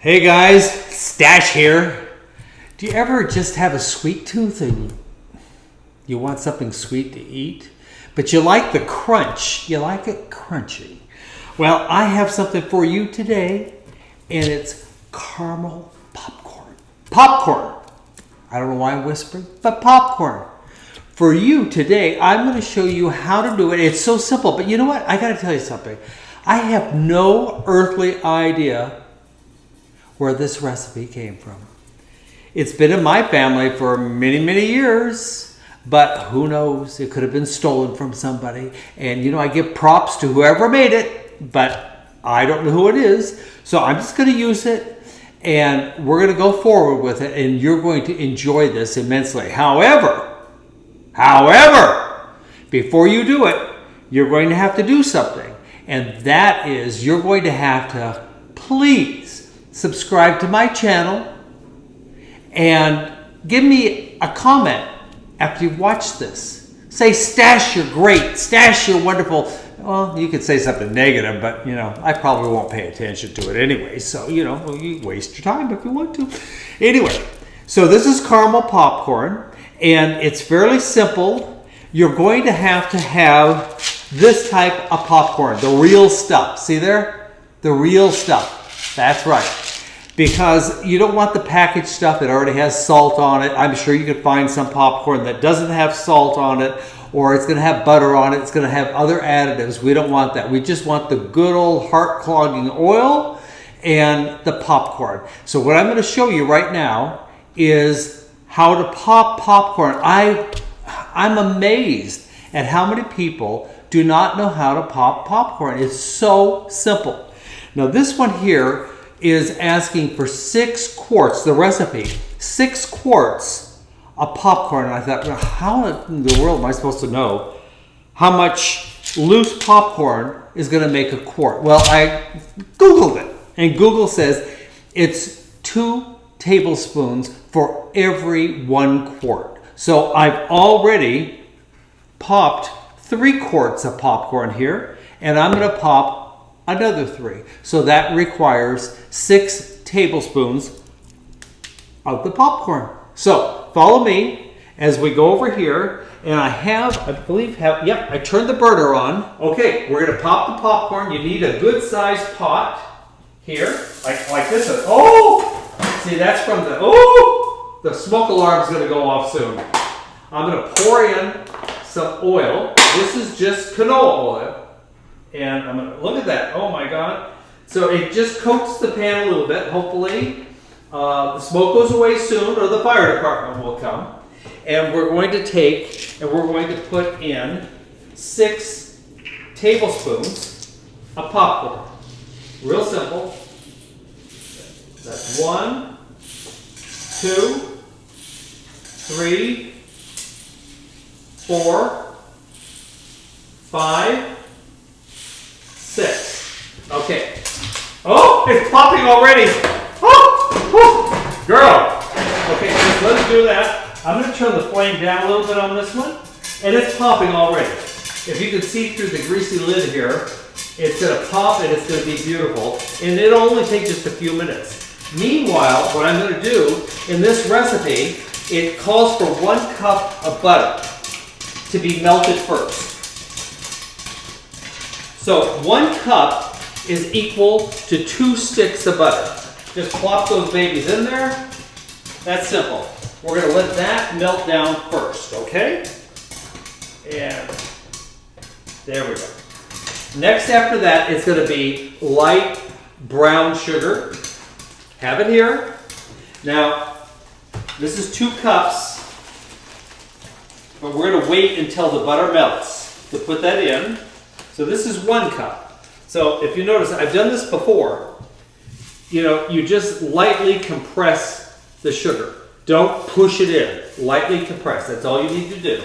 Hey guys, Stache here. Do you ever just have a sweet tooth and you want something sweet to eat, but you like the crunch? You like it crunchy. Well, I have something for you today, and it's caramel popcorn. Popcorn! I don't know why I'm whispering, but popcorn. For you today, I'm going to show you how to do it. It's so simple, but you know what? I got to tell you something. I have no earthly idea where this recipe came from. It's been in my family for many, many years, but who knows? It could have been stolen from somebody. And I give props to whoever made it, but I don't know who it is. So I'm just going to use it, and we're going to go forward with it, and you're going to enjoy this immensely. However, before you do it, you're going to have to do something. And that is, you're going to have to please subscribe to my channel and give me a comment after you've watched this. Say, Stache, you're great. Stache, you're wonderful. Well, you could say something negative, but I probably won't pay attention to it anyway. So, you waste your time if you want to. Anyway, so this is caramel popcorn, and it's fairly simple. You're going to have this type of popcorn, the real stuff. See there? The real stuff. That's right. Because you don't want the packaged stuff that already has salt on it. I'm sure you could find some popcorn that doesn't have salt on it, or it's going to have butter on it. It's going to have other additives. We don't want that. We just want the good old heart-clogging oil and the popcorn. So what I'm going to show you right now is how to pop popcorn. I'm amazed at how many people do not know how to pop popcorn. It's so simple. Now this one here is asking for 6 quarts, the recipe, 6 quarts of popcorn. And I thought, well, how in the world am I supposed to know how much loose popcorn is going to make a quart? Well, I Googled it, and Google says it's 2 tablespoons for every 1 quart. So I've already popped 3 quarts of popcorn here, and I'm going to pop another 3. So that requires 6 tablespoons of the popcorn. So follow me as we go over here, and I turned the burner on. Okay, we're going to pop the popcorn. You need a good sized pot here, like this. Oh, see, that's from the smoke alarm is going to go off soon. I'm going to pour in some oil. This is just canola oil. And I'm going to look at that. Oh my God. So it just coats the pan a little bit, hopefully. The smoke goes away soon, or the fire department will come. And we're going to put in 6 tablespoons of popcorn. Real simple. That's 1, 2, 3, 4, 5, 6. Okay. Oh, it's popping already. Oh, girl. Okay, so let's do that. I'm going to turn the flame down a little bit on this one, and it's popping already. If you can see through the greasy lid here, it's going to pop and it's going to be beautiful, and it'll only take just a few minutes. Meanwhile, what I'm going to do in this recipe, it calls for 1 cup of butter to be melted first. So 1 cup is equal to 2 sticks of butter. Just plop those babies in there. That's simple. We're going to let that melt down first, okay? And there we go. Next after that is going to be light brown sugar. Have it here. Now, this is 2 cups, but we're going to wait until the butter melts to put that in. So this is 1 cup. So if you notice, I've done this before. You just lightly compress the sugar. Don't push it in. Lightly compress. That's all you need to do.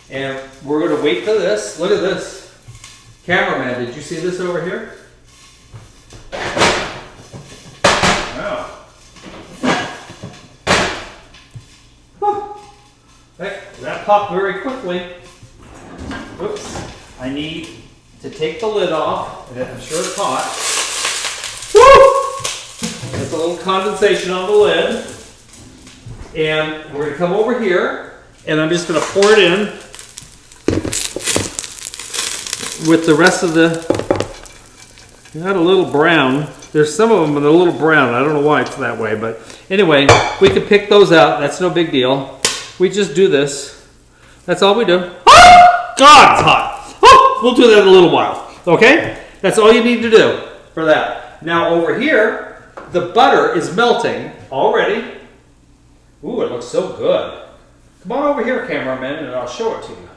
And we're going to wait for this. Look at this. Cameraman, did you see this over here? Wow. That popped very quickly. Oops. I need to take the lid off, and I'm sure it's hot. Woo! It's a little condensation on the lid. And we're going to come over here, and I'm just going to pour it in with the rest of the, got a little brown. There's some of them that are a little brown. I don't know why it's that way, but anyway, we can pick those out. That's no big deal. We just do this. That's all we do. Ah! God, it's hot. Oh, we'll do that in a little while. Okay? That's all you need to do for that. Now over here, the butter is melting already. Ooh, it looks so good. Come on over here, cameraman, and I'll show it to you.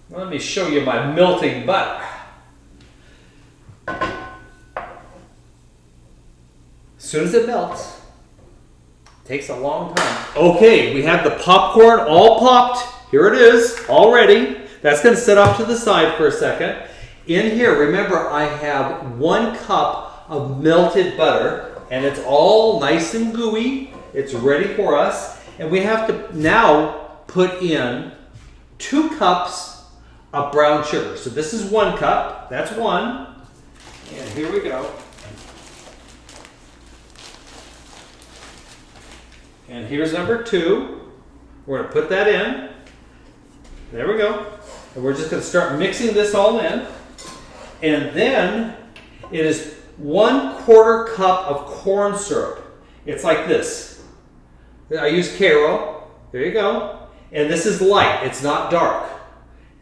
Let me show you my melting butter. As soon as it melts, it takes a long time. Okay, we have the popcorn all popped. Here it is, all ready. That's going to sit off to the side for a second. In here, remember, I have 1 cup of melted butter, and it's all nice and gooey. It's ready for us. And we have to now put in 2 cups of brown sugar. So this is 1 cup. That's 1. And here we go. And here's number 2. We're going to put that in. There we go. And we're just going to start mixing this all in. And then it is 1/4 cup of corn syrup. It's like this. I use Karo. There you go. And this is light. It's not dark.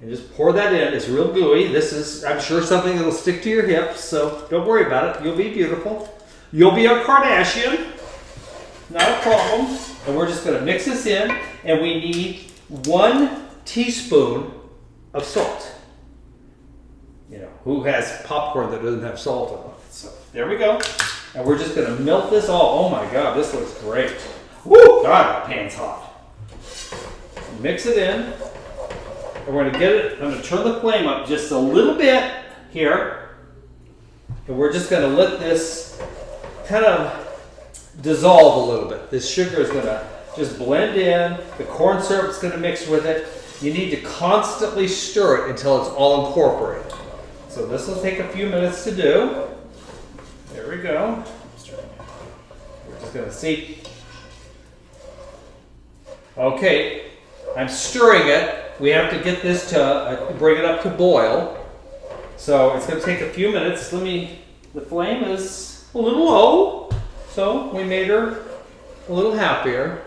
And just pour that in. It's real gooey. This is, I'm sure, something that will stick to your hips. So don't worry about it. You'll be beautiful. You'll be a Kardashian. Not a problem. And we're just going to mix this in. And we need 1 teaspoon of salt. You know, who has popcorn that doesn't have salt on it? So there we go. And we're just going to melt this all. Oh my God, this looks great. Woo! God, that pan's hot. Mix it in. And we're going to get it, I'm going to turn the flame up just a little bit here. And we're just going to let this kind of dissolve a little bit. This sugar is going to just blend in. The corn syrup is going to mix with it. You need to constantly stir it until it's all incorporated. So this will take a few minutes to do. There we go. We're just going to see. Okay, I'm stirring it. We have to get this to bring it up to boil. So it's going to take a few minutes. The flame is a little low, so we made her a little happier.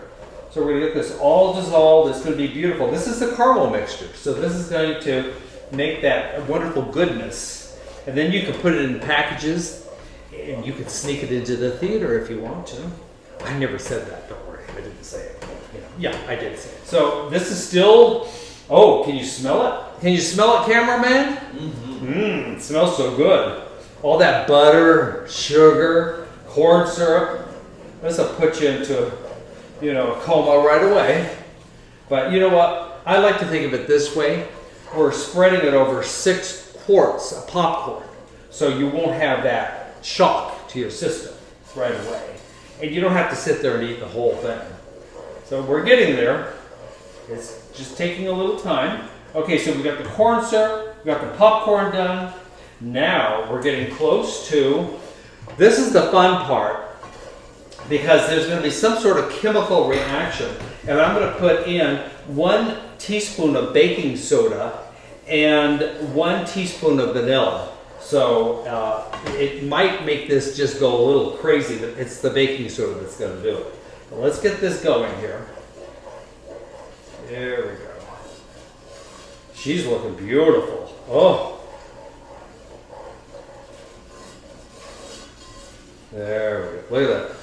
So we're going to get this all dissolved. It's going to be beautiful. This is the caramel mixture. So this is going to make that wonderful goodness. And then you can put it in packages, and you can sneak it into the theater if you want to. I never said that. Don't worry. I didn't say it. You know, yeah, I did say it. So this is still... Oh, can you smell it? Can you smell it, cameraman? Mm-hmm. It smells so good. All that butter, sugar, corn syrup. This will put you into, a coma right away. But you know what? I like to think of it this way. We're spreading it over 6 quarts of popcorn. So you won't have that shock to your system right away. And you don't have to sit there and eat the whole thing. So we're getting there. It's just taking a little time. Okay, so we got the corn syrup, we got the popcorn done. Now we're getting close to, this is the fun part, because there's going to be some sort of chemical reaction. And I'm going to put in 1 teaspoon of baking soda and 1 teaspoon of vanilla. So it might make this just go a little crazy, but it's the baking soda that's going to do it. But let's get this going here. There we go. She's looking beautiful. Oh. There we go. Look at that.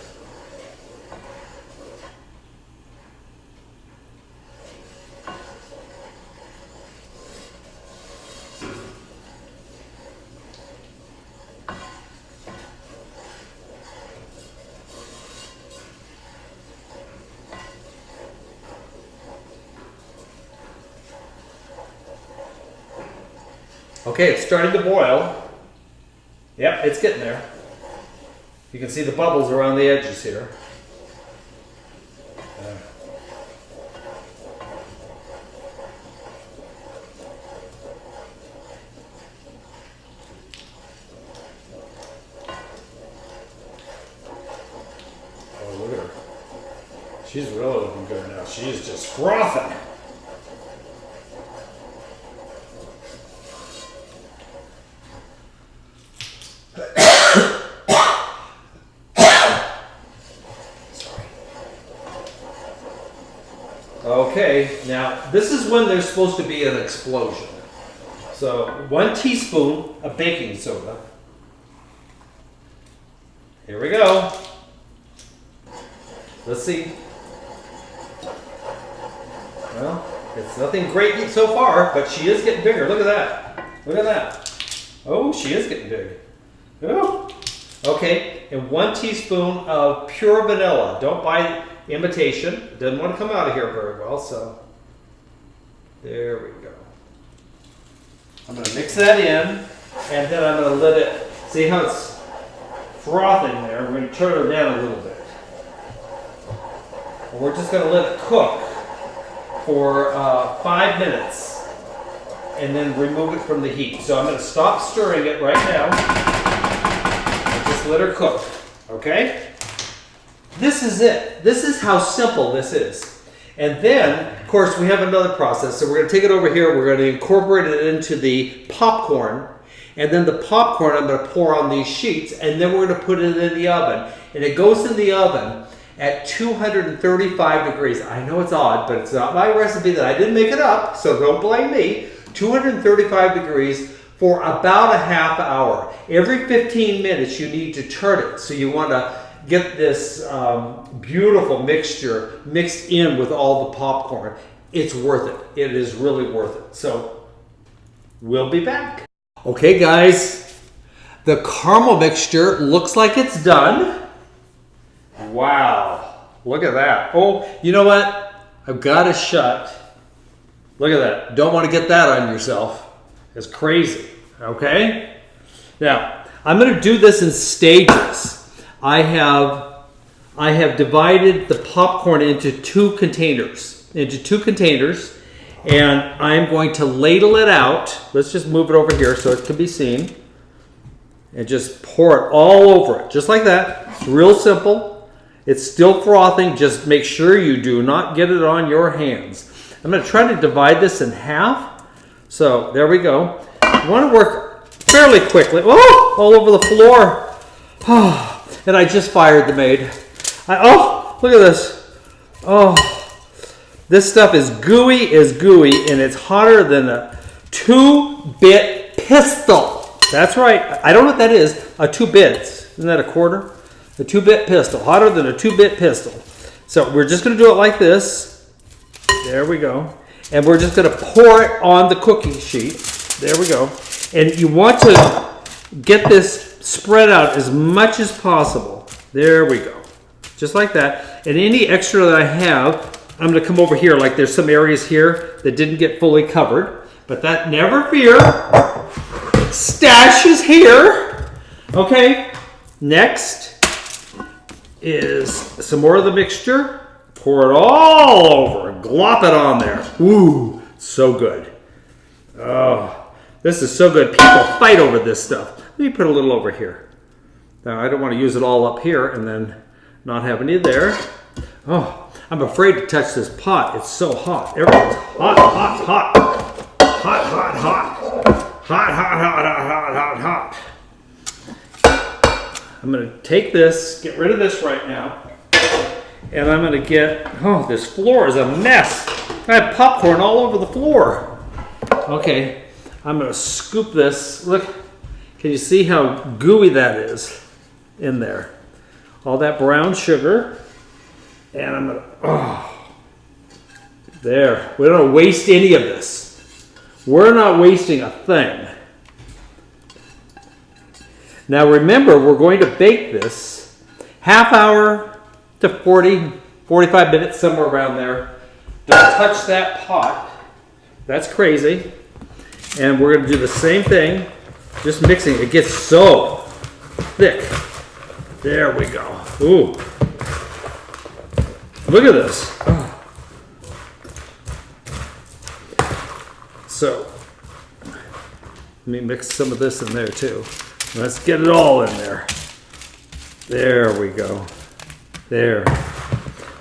Okay, it's starting to boil. Yep, it's getting there. You can see the bubbles around the edges here. She's really looking good now. She is just frothing. Okay, now this is when there's supposed to be an explosion. So 1 teaspoon of baking soda. Here we go. Let's see. Well, it's nothing great so far, but she is getting bigger. Look at that. Look at that. Oh, she is getting big. Oh. Okay, and 1 teaspoon of pure vanilla. Don't buy imitation. It doesn't want to come out of here very well, so there we go. I'm going to mix that in, and then I'm going to let it, see how it's frothing there? We're going to turn it down a little bit. And we're just going to let it cook for 5 minutes, and then remove it from the heat. So I'm going to stop stirring it right now, and just let her cook, okay? This is it. This is how simple this is. And then, of course, we have another process. So we're going to take it over here. We're going to incorporate it into the popcorn. And then the popcorn I'm going to pour on these sheets. And then we're going to put it in the oven. And it goes in the oven at 235 degrees. I know it's odd, but it's not my recipe. That I didn't make it up, so don't blame me. 235 degrees for about a half hour. Every 15 minutes you need to turn it. So you want to get this beautiful mixture mixed in with all the popcorn. It's worth it. It is really worth it. So we'll be back. Okay guys, the caramel mixture looks like it's done. Wow, look at that. Oh, you know what? I've got to shut. Look at that. Don't want to get that on yourself. It's crazy, okay? Now, I'm going to do this in stages. I have divided the popcorn into two containers, and I'm going to ladle it out. Let's just move it over here so it can be seen, and just pour it all over it, just like that. It's real simple. It's still frothing. Just make sure you do not get it on your hands. I'm going to try to divide this in half. So there we go. You want to work fairly quickly. Oh, all over the floor. Oh. And I just fired the maid. Oh, look at this. Oh, this stuff is gooey and it's hotter than a 2-bit pistol. That's right. I don't know what that is. A 2 bits. Isn't that a quarter? A 2-bit pistol. Hotter than a 2-bit pistol. So we're just going to do it like this. There we go. And we're just going to pour it on the cooking sheet. There we go. And you want to get this spread out as much as possible. There we go. Just like that. And any extra that I have, I'm going to come over here. Like there's some areas here that didn't get fully covered. But that, never fear. Stache is here. Okay. Next is some more of the mixture. Pour it all over. Glop it on there. Ooh, so good. Oh, this is so good. People fight over this stuff. Let me put a little over here. Now, I don't want to use it all up here and then not have any there. Oh, I'm afraid to touch this pot. It's so hot. Everything's hot, hot, hot. Hot, hot, hot. Hot, hot, hot, hot, hot, hot. I'm going to take this, get rid of this right now. And I'm going to get, oh, this floor is a mess. I have popcorn all over the floor. Okay, I'm going to scoop this. Look, can you see how gooey that is in there? All that brown sugar. And I'm going to, oh, there. We don't want to waste any of this. We're not wasting a thing. Now remember, we're going to bake this half hour to 40, 45 minutes, somewhere around there. Don't touch that pot. That's crazy. And we're going to do the same thing, just mixing. It gets so thick. There we go. Ooh. Look at this. Oh. So, let me mix some of this in there too. Let's get it all in there. There we go. There.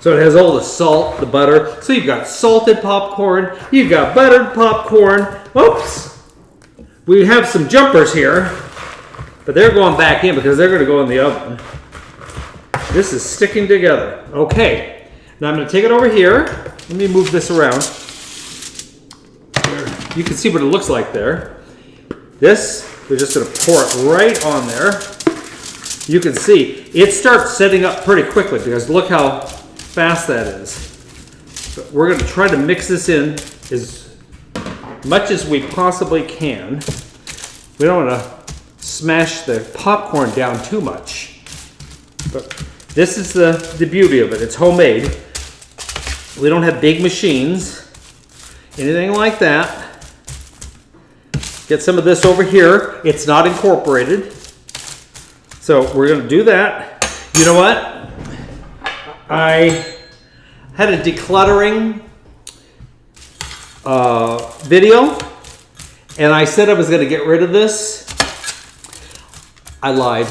So it has all the salt, the butter. So you've got salted popcorn, you've got buttered popcorn. Oops! We have some jumpers here, but they're going back in because they're going to go in the oven. This is sticking together. Okay, now I'm going to take it over here. Let me move this around. You can see what it looks like there. This, we're just going to pour it right on there. You can see it starts setting up pretty quickly because look how fast that is. But we're going to try to mix this in as much as we possibly can. We don't want to smash the popcorn down too much. But this is the beauty of it. It's homemade. We don't have big machines, anything like that. Get some of this over here. It's not incorporated. So we're going to do that. You know what? I had a decluttering video, and I said I was going to get rid of this. I lied.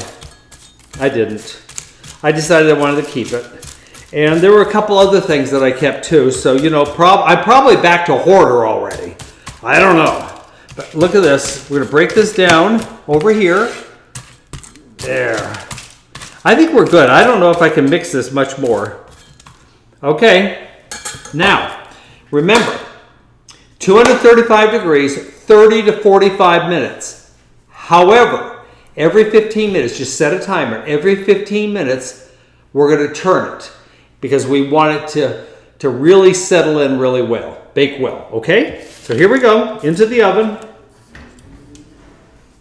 I didn't. I decided I wanted to keep it. And there were a couple other things that I kept too. So, you know, I'm probably back to hoarder already. I don't know. But look at this. We're going to break this down over here. There. I think we're good. I don't know if I can mix this much more. Okay. Now, remember, 235 degrees, 30 to 45 minutes. However, every 15 minutes, just set a timer. Every 15 minutes, we're going to turn it because we want it to really settle in really well, bake well. Okay? So here we go, into the oven.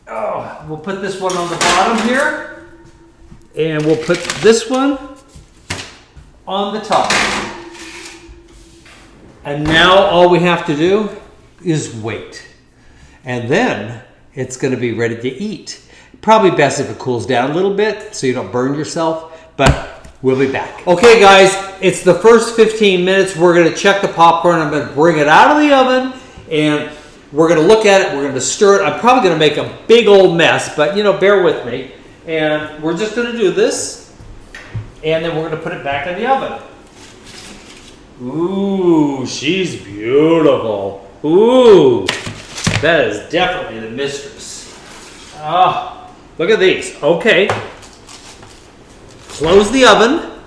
Oh, we'll put this one on the bottom here. And we'll put this one on the top. And now all we have to do is wait. And then it's going to be ready to eat. Probably best if it cools down a little bit so you don't burn yourself, but we'll be back. Okay guys, it's the first 15 minutes. We're going to check the popcorn. I'm going to bring it out of the oven and we're going to look at it. We're going to stir it. I'm probably going to make a big old mess, but you know, bear with me. And we're just going to do this and then we're going to put it back in the oven. Ooh, she's beautiful. Ooh, that is definitely the mistress. Oh, look at these. Okay. Close the oven.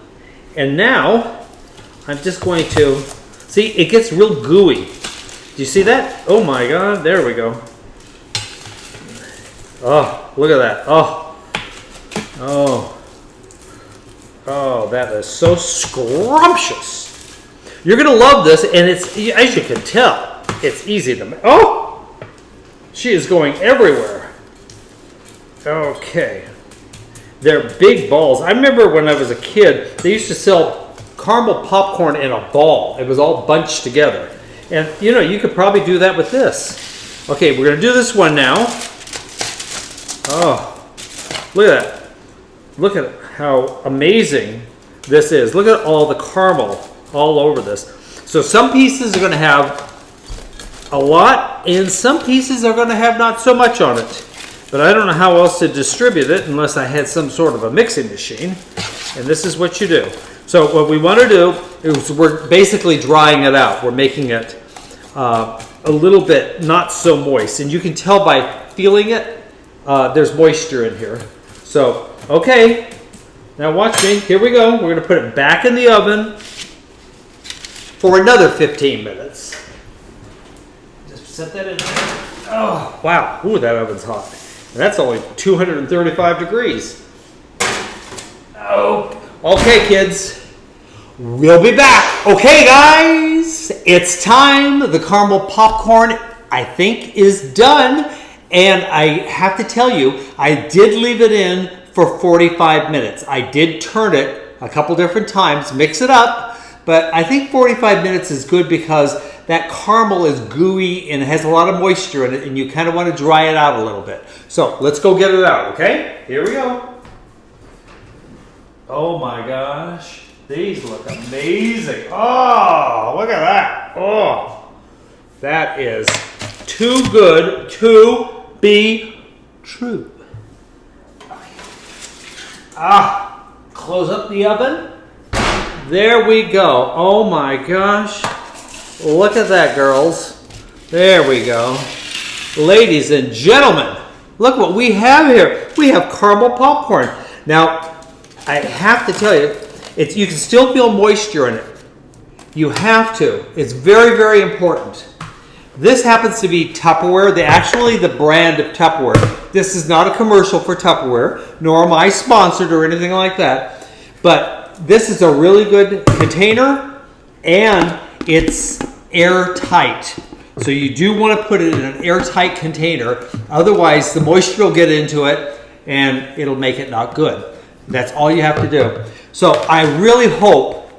And now I'm just going to, see, it gets real gooey. Do you see that? Oh my God, there we go. Oh, look at that. Oh, oh, oh, that is so scrumptious. You're gonna love this, and it's, as you can tell, it's easy to make. Oh, she is going everywhere. Okay, they're big balls. I remember when I was a kid, they used to sell caramel popcorn in a ball. It was all bunched together. And you know, you could probably do that with this. Okay, we're gonna do this one now. Oh, look at that. Look at how amazing this is. Look at all the caramel all over this. So some pieces are gonna have a lot and some pieces are gonna have not so much on it. But I don't know how else to distribute it unless I had some sort of a mixing machine. And this is what you do. So what we want to do is we're basically drying it out. We're making it a little bit not so moist. And you can tell by feeling it, there's moisture in here. So, okay, now watch me. Here we go. We're going to put it back in the oven for another 15 minutes. Just set that in there. Oh, wow. Ooh, that oven's hot. And that's only 235 degrees. Oh, okay, kids. We'll be back. Okay, guys, it's time. The caramel popcorn, I think, is done. And I have to tell you, I did leave it in for 45 minutes. I did turn it a couple different times, mix it up. But I think 45 minutes is good because that caramel is gooey and it has a lot of moisture in it, and you kind of want to dry it out a little bit. So let's go get it out, okay? Here we go. Oh my gosh. These look amazing. Oh, look at that. Oh, that is too good to be true. Ah, close up the oven. There we go. Oh my gosh. Look at that, girls. There we go. Ladies and gentlemen, look what we have here. We have caramel popcorn. Now, I have to tell you, you can still feel moisture in it. You have to. It's very, very important. This happens to be Tupperware, actually the brand of Tupperware. This is not a commercial for Tupperware, nor am I sponsored or anything like that. But this is a really good container, and it's airtight. So you do want to put it in an airtight container. Otherwise, the moisture will get into it, and it'll make it not good. That's all you have to do. So I really hope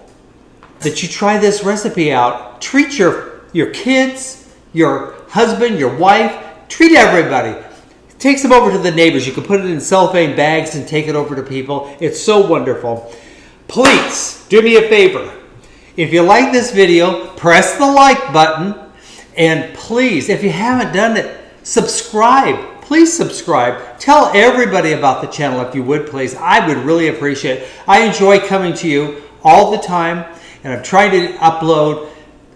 that you try this recipe out. Treat your kids, your husband, your wife, treat everybody. Take some over to the neighbors. You can put it in cellophane bags and take it over to people. It's so wonderful. Please do me a favor. If you like this video, press the like button. And please, if you haven't done it, subscribe. Please subscribe. Tell everybody about the channel if you would, please. I would really appreciate it. I enjoy coming to you all the time, and I'm trying to upload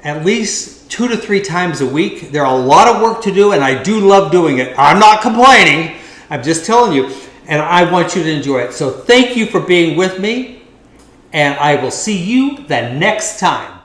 at least 2 to 3 times a week. There are a lot of work to do, and I do love doing it. I'm not complaining. I'm just telling you, and I want you to enjoy it. So thank you for being with me, and I will see you the next time.